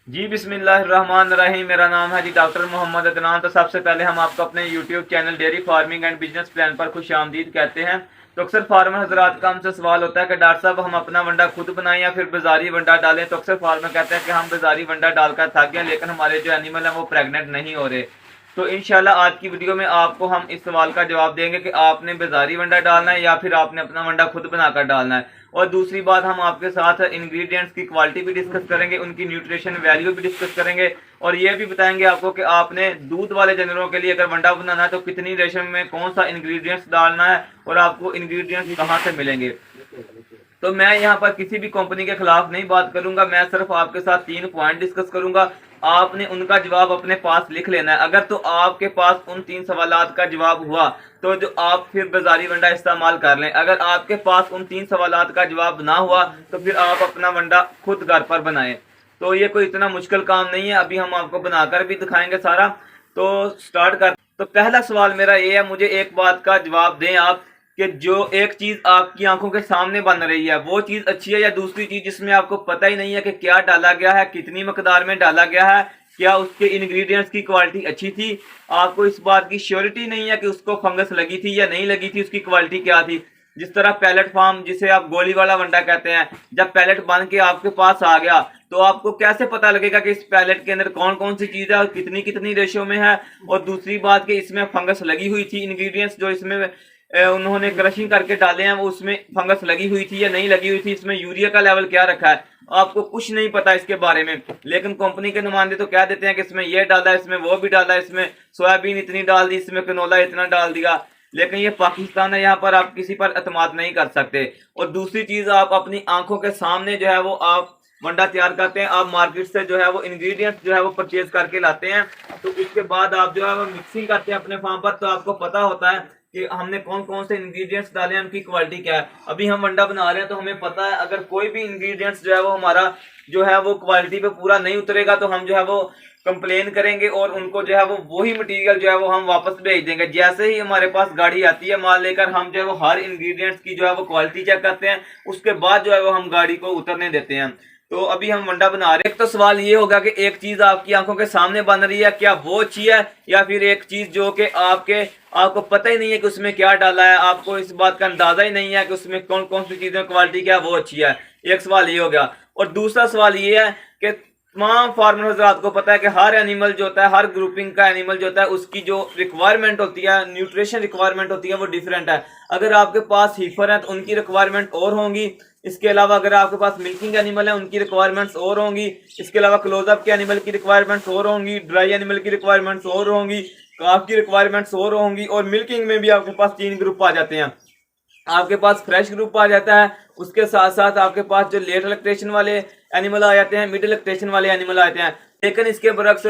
जी बिस्मिल्लाहिर्रहमानिर्रहीम। मेरा नाम है जी डॉक्टर मोहम्मद अदनान। तो सबसे पहले हम आपको अपने YouTube channel dairy farming and business plan पर खुश आमदीद कहते हैं। तो अक्सर फार्मर हजरात का हमसे सवाल होता है कि डॉक्टर साहब हम अपना वंडा खुद बनाएं या फिर बाजारी वंडा डालें। तो अक्सर फार्मर कहते हैं कि हम बाजारी वंडा डालकर थक गए, लेकिन हमारे जो एनिमल हैं वो प्रेग्नेंट नहीं हो रहे। तो इंशाल्लाह आज की वीडियो में आपको हम इस सवाल का जवाब देंगे कि आपने बाजारी वंडा डालना है या फिर आपने अपना वंडा खुद बनाकर डालना है। और दूसरी बात, हम आपके साथ इंग्रेडिएंट्स की क्वालिटी भी डिस्कस करेंगे, उनकी न्यूट्रिशन वैल्यू भी डिस्कस करेंगे और ये भी बताएंगे आपको कि आपने दूध वाले जानवरों के लिए अगर वंडा बनाना है तो कितनी रेशो में कौन सा इंग्रेडिएंट्स डालना है और आपको इंग्रेडिएंट्स कहाँ से मिलेंगे। तो मैं यहाँ पर किसी भी कंपनी के खिलाफ नहीं बात करूंगा, मैं सिर्फ आपके साथ 3 पॉइंट डिस्कस करूंगा। आपने उनका जवाब अपने पास लिख लेना है। अगर तो आपके पास उन 3 सवालात का जवाब हुआ तो जो आप फिर बाजारी वंडा इस्तेमाल कर लें। अगर आपके पास उन 3 सवालात का जवाब ना हुआ तो फिर आप अपना वंडा खुद घर पर बनाएं। तो ये कोई इतना मुश्किल काम नहीं है, अभी हम आपको बनाकर भी दिखाएंगे सारा। तो स्टार्ट कर। तो पहला सवाल मेरा ये है, मुझे एक बात का जवाब दें आप कि जो एक चीज आपकी आंखों के सामने बन रही है वो चीज अच्छी है या दूसरी चीज जिसमें आपको पता ही नहीं है कि क्या डाला गया है, कितनी मकदार में डाला गया है, क्या उसके इंग्रेडिएंट्स की क्वालिटी अच्छी थी। आपको इस बात की श्योरिटी नहीं है कि उसको फंगस लगी थी या नहीं लगी थी, उसकी क्वालिटी क्या थी। जिस तरह पैलेट फार्म, जिसे आप गोली वाला वंडा कहते हैं, जब पैलेट बन के आपके पास आ गया तो आपको कैसे पता लगेगा कि इस पैलेट के अंदर कौन कौन सी चीज है और कितनी कितनी रेशो में है। और दूसरी बात कि इसमें फंगस लगी हुई थी, इंग्रेडिएंट्स जो इसमें उन्होंने क्रशिंग करके डाले हैं वो उसमें फंगस लगी हुई थी या नहीं लगी हुई थी, इसमें यूरिया का लेवल क्या रखा है, आपको कुछ नहीं पता इसके बारे में। लेकिन कंपनी के नुमाइंदे तो कह देते हैं कि इसमें ये डाला, इसमें वो भी डाला, इसमें सोयाबीन इतनी डाल दी, इसमें कनोला इतना डाल दिया। लेकिन ये पाकिस्तान है, यहाँ पर आप किसी पर एतमाद नहीं कर सकते। और दूसरी चीज, आप अपनी आंखों के सामने जो है वो आप वंडा तैयार करते हैं। आप मार्केट से जो है वो इंग्रेडिएंट्स जो है वो परचेज करके लाते हैं, तो उसके बाद आप जो है वो मिक्सिंग करते हैं अपने फार्म पर। तो आपको पता होता है कि हमने कौन कौन से इंग्रेडिएंट्स डाले हैं, उनकी क्वालिटी क्या है। अभी हम वंडा बना रहे हैं तो हमें पता है अगर कोई भी इंग्रेडिएंट्स जो है वो हमारा जो है वो क्वालिटी पे पूरा नहीं उतरेगा तो हम जो है वो कंप्लेन करेंगे और उनको जो है वो वही मटेरियल जो है वो हम वापस भेज देंगे। जैसे ही हमारे पास गाड़ी आती है माल लेकर, हम जो है वो हर इंग्रेडिएंट्स की जो है वो क्वालिटी चेक करते हैं, उसके बाद जो है वो हम गाड़ी को उतरने देते हैं। तो अभी हम वंडा बना रहे हैं। एक तो सवाल ये होगा कि एक चीज आपकी आंखों के सामने बन रही है, क्या वो अच्छी है, या फिर एक चीज जो कि आपको पता ही नहीं है कि उसमें क्या डाला है, आपको इस बात का अंदाजा ही नहीं है कि उसमें कौन कौन सी चीजें क्वालिटी क्या है वो अच्छी है। एक सवाल ये हो गया। और दूसरा सवाल ये है कि तमाम फार्मर हजरात को पता है कि हर एनिमल जो होता है, हर ग्रुपिंग का एनिमल जो होता है, उसकी जो रिक्वायरमेंट होती है, न्यूट्रिशन रिक्वायरमेंट होती है, वो डिफरेंट है। अगर आपके पास हीफर है तो उनकी रिक्वायरमेंट और होंगी। इसके अलावा अगर आपके पास मिल्किंग एनिमल है उनकी रिक्वायरमेंट्स और होंगी। इसके अलावा क्लोजअप के एनिमल की रिक्वायरमेंट्स और होंगी, ड्राई एनिमल की रिक्वायरमेंट्स और होंगी, काफ की रिक्वायरमेंट्स और होंगी। और मिल्किंग में भी आपके पास 3 ग्रुप आ जाते हैं। आपके पास फ्रेश ग्रुप आ जाता है, उसके साथ साथ आपके पास जो लेट लैक्टेशन वाले एनिमल आ जाते हैं, मिड लैक्टेशन वाले एनिमल आते हैं। लेकिन इसके बरक्स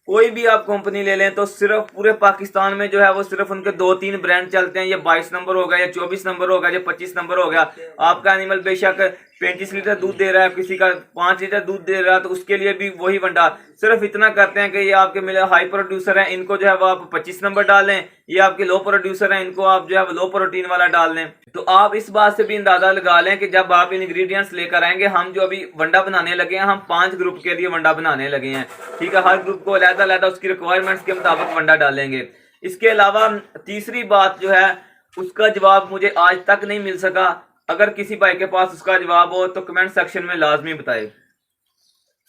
कोई भी आप कंपनी ले लें तो सिर्फ पूरे पाकिस्तान में जो है वो सिर्फ उनके 2-3 ब्रांड चलते हैं। ये 22 नंबर हो गया, या 24 नंबर हो गया, या 25 नंबर हो गया। आपका एनिमल बेशक 35 लीटर दूध दे रहा है, किसी का 5 लीटर दूध दे रहा है, तो उसके लिए भी वही वंडा। सिर्फ इतना करते हैं कि ये आपके मिले हाई प्रोड्यूसर हैं, इनको जो है वो आप 25 नंबर डाल लें। ये आपके लो प्रोड्यूसर हैं, इनको आप जो है लो प्रोटीन वाला डाल लें। तो आप इस बात से भी अंदाजा लगा लें कि जब आप इंग्रेडिएंट्स लेकर आएंगे, हम जो अभी वंडा बनाने लगे हैं, हम 5 ग्रुप के लिए वंडा बनाने लगे हैं। ठीक है, हर ग्रुप को अलग-अलग उसकी रिक्वायरमेंट्स के मुताबिक वंडा डालेंगे। इसके अलावा तीसरी बात जो है उसका जवाब मुझे आज तक नहीं मिल सका। अगर किसी भाई के पास उसका जवाब हो तो कमेंट सेक्शन में लाजमी बताए।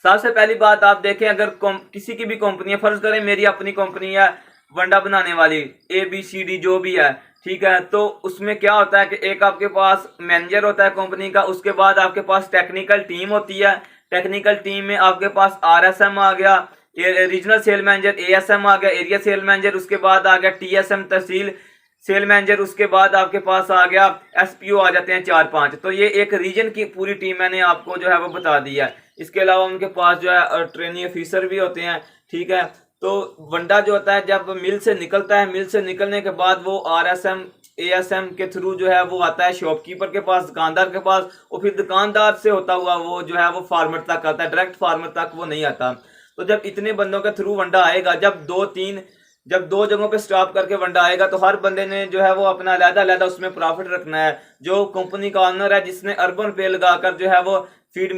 सबसे पहली बात आप देखें, अगर किसी की भी कंपनी है, फर्ज करें मेरी अपनी कंपनी है वंडा बनाने वाली, ABCD जो भी है, ठीक है, तो उसमें क्या होता है कि एक आपके पास मैनेजर होता है कंपनी का, उसके बाद आपके पास टेक्निकल टीम होती है। टेक्निकल टीम में आपके पास RSM आ गया, रीजनल सेल मैनेजर, ASM आ गया, एरिया सेल मैनेजर, उसके बाद आ गया TSM तहसील सेल मैनेजर, उसके बाद आपके पास आ गया SPO, आ जाते हैं 4-5। तो ये एक रीजन की पूरी टीम मैंने आपको जो है वो बता दी है। इसके अलावा उनके पास जो है ट्रेनिंग ऑफिसर भी होते हैं। ठीक है, तो वंडा जो होता है जब मिल से निकलता है, मिल से निकलने के बाद वो RSM ASM के थ्रू जो है वो आता है शॉपकीपर के पास, दुकानदार के पास, और फिर दुकानदार से होता हुआ वो जो है वो फार्मर तक आता है। डायरेक्ट फार्मर तक वो नहीं आता। तो जब इतने बंदों के थ्रू वंडा आएगा, जब 2-3 जब दो जगहों पे स्टॉप करके वंडा आएगा तो हर बंदे ने जो है वो अपना अलग-अलग उसमें प्रॉफिट रखना है। जो कंपनी का ओनर है जिसने अर्बन पे लगाकर जो है वो फीड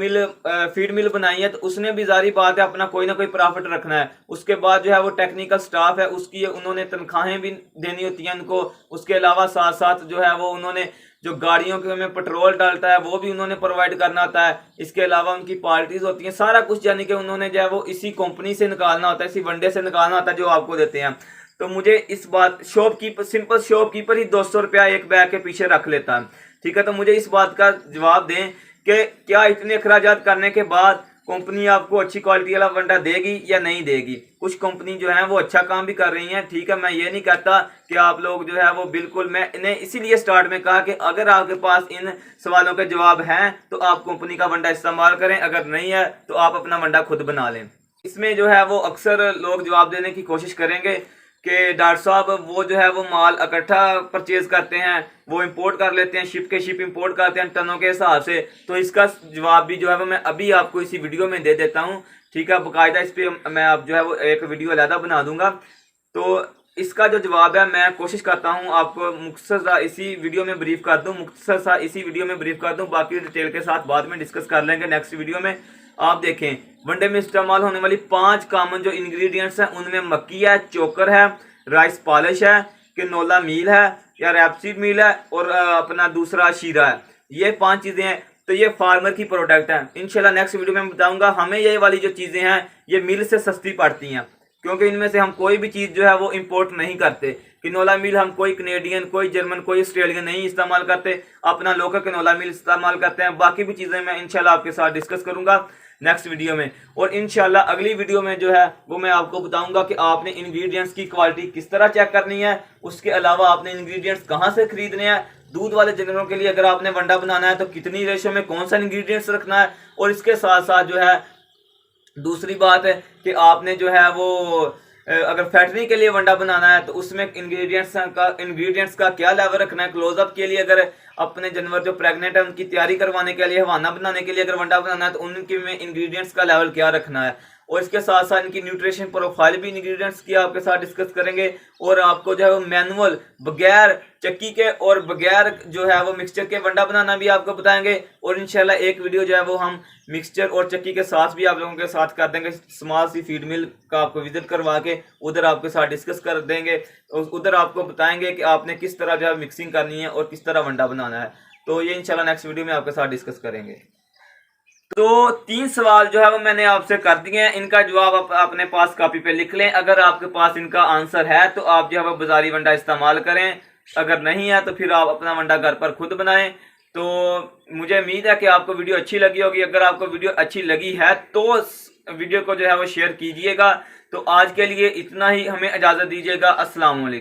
मिल बनाई है, तो उसने भी जारी बात है अपना कोई ना कोई प्रॉफिट रखना है। उसके बाद जो है वो टेक्निकल स्टाफ है उसकी उन्होंने तनख्वाहें भी देनी होती हैं उनको। उसके अलावा साथ साथ जो है वो उन्होंने जो गाड़ियों के में पेट्रोल डालता है वो भी उन्होंने प्रोवाइड करना होता है। इसके अलावा उनकी पार्टीज होती हैं, सारा कुछ यानी कि उन्होंने जो है वो इसी कंपनी से निकालना होता है, इसी वनडे से निकालना होता है जो आपको देते हैं। तो मुझे इस बात शॉपकीपर सिंपल शॉपकीपर ही 200 रुपया एक बैग के पीछे रख लेता है, ठीक है। तो मुझे इस बात का जवाब दें कि क्या इतने अखराजात करने के बाद कंपनी आपको अच्छी क्वालिटी वाला वंडा देगी या नहीं देगी। कुछ कंपनी जो है वो अच्छा काम भी कर रही है, ठीक है। मैं ये नहीं कहता कि आप लोग जो है वो बिल्कुल, मैं इन्हें इसीलिए स्टार्ट में कहा कि अगर आपके पास इन सवालों के जवाब हैं तो आप कंपनी का वंडा इस्तेमाल करें, अगर नहीं है तो आप अपना वंडा खुद बना लें। इसमें जो है वो अक्सर लोग जवाब देने की कोशिश करेंगे कि डॉक्टर साहब वो जो है वो माल इकट्ठा परचेज करते हैं, वो इंपोर्ट कर लेते हैं, शिप के शिप इंपोर्ट करते हैं टनों के हिसाब से। तो इसका जवाब भी जो है वो मैं अभी आपको इसी वीडियो में दे देता हूँ, ठीक है। बाकायदा इस पर मैं अब जो है वो एक वीडियो अलहदा बना दूंगा। तो इसका जो जवाब है मैं कोशिश करता हूँ आपको मुख्तसर सा इसी वीडियो में ब्रीफ कर दूँ, बाकी डिटेल के साथ बाद में डिस्कस कर लेंगे नेक्स्ट वीडियो में। आप देखें वनडे में इस्तेमाल होने वाली 5 कॉमन जो इंग्रेडिएंट्स हैं उनमें मक्की है, चोकर है, राइस पॉलिश है, कैनोला मील है या रैपसीड मील है और अपना दूसरा शीरा है। ये 5 चीजें हैं। तो ये फार्मर की प्रोडक्ट है। इंशाल्लाह नेक्स्ट वीडियो में बताऊंगा हमें ये वाली जो चीजें हैं ये मिल से सस्ती पड़ती हैं, क्योंकि इनमें से हम कोई भी चीज जो है वो इंपोर्ट नहीं करते। कैनोला मिल हम कोई कनेडियन, कोई जर्मन, कोई ऑस्ट्रेलियन नहीं इस्तेमाल करते, अपना लोकल कैनोला मिल इस्तेमाल करते हैं। बाकी भी चीजें मैं इंशाल्लाह आपके साथ डिस्कस करूंगा नेक्स्ट वीडियो में। और इंशाल्लाह अगली वीडियो में जो है वो मैं आपको बताऊंगा कि आपने इंग्रेडिएंट्स की क्वालिटी किस तरह चेक करनी है, उसके अलावा आपने इंग्रेडिएंट्स कहां से खरीदने हैं। दूध वाले जानवरों के लिए अगर आपने वंडा बनाना है तो कितनी रेशो में कौन सा इंग्रेडिएंट्स रखना है। और इसके साथ साथ जो है दूसरी बात है कि आपने जो है वो अगर फैक्ट्री के लिए वंडा बनाना है तो उसमें इंग्रेडिएंट्स का क्या लेवल रखना है। क्लोजअप के लिए अगर अपने जानवर जो प्रेग्नेंट है उनकी तैयारी करवाने के लिए, हवाना बनाने के लिए अगर वंडा बनाना है तो उनके में इंग्रेडिएंट्स का लेवल क्या रखना है। और इसके साथ साथ इनकी न्यूट्रिशन प्रोफाइल भी इंग्रेडिएंट्स की आपके साथ डिस्कस करेंगे। और आपको जो है वो मैनुअल बगैर चक्की के और बगैर जो है वो मिक्सचर के वंडा बनाना भी आपको बताएंगे। और इंशाल्लाह एक वीडियो जो है वो हम मिक्सचर और चक्की के साथ भी आप लोगों के साथ कर देंगे। स्मॉल सी फीड मिल का आपको विजिट करवा के उधर आपके साथ डिस्कस कर देंगे और उधर आपको बताएंगे कि आपने किस तरह जो है मिक्सिंग करनी है और किस तरह वंडा बनाना है। तो ये इंशाल्लाह नेक्स्ट वीडियो में आपके साथ डिस्कस करेंगे। तो 3 सवाल जो है वो मैंने आपसे कर दिए हैं, इनका जवाब आप अपने पास कॉपी पे लिख लें। अगर आपके पास इनका आंसर है तो आप जो है वो बाजारी वंडा इस्तेमाल करें, अगर नहीं है तो फिर आप अपना वंडा घर पर खुद बनाएं। तो मुझे उम्मीद है कि आपको वीडियो अच्छी लगी होगी। अगर आपको वीडियो अच्छी लगी है तो वीडियो को जो है वो शेयर कीजिएगा। तो आज के लिए इतना ही, हमें इजाजत दीजिएगा। अस्सलाम वालेकुम।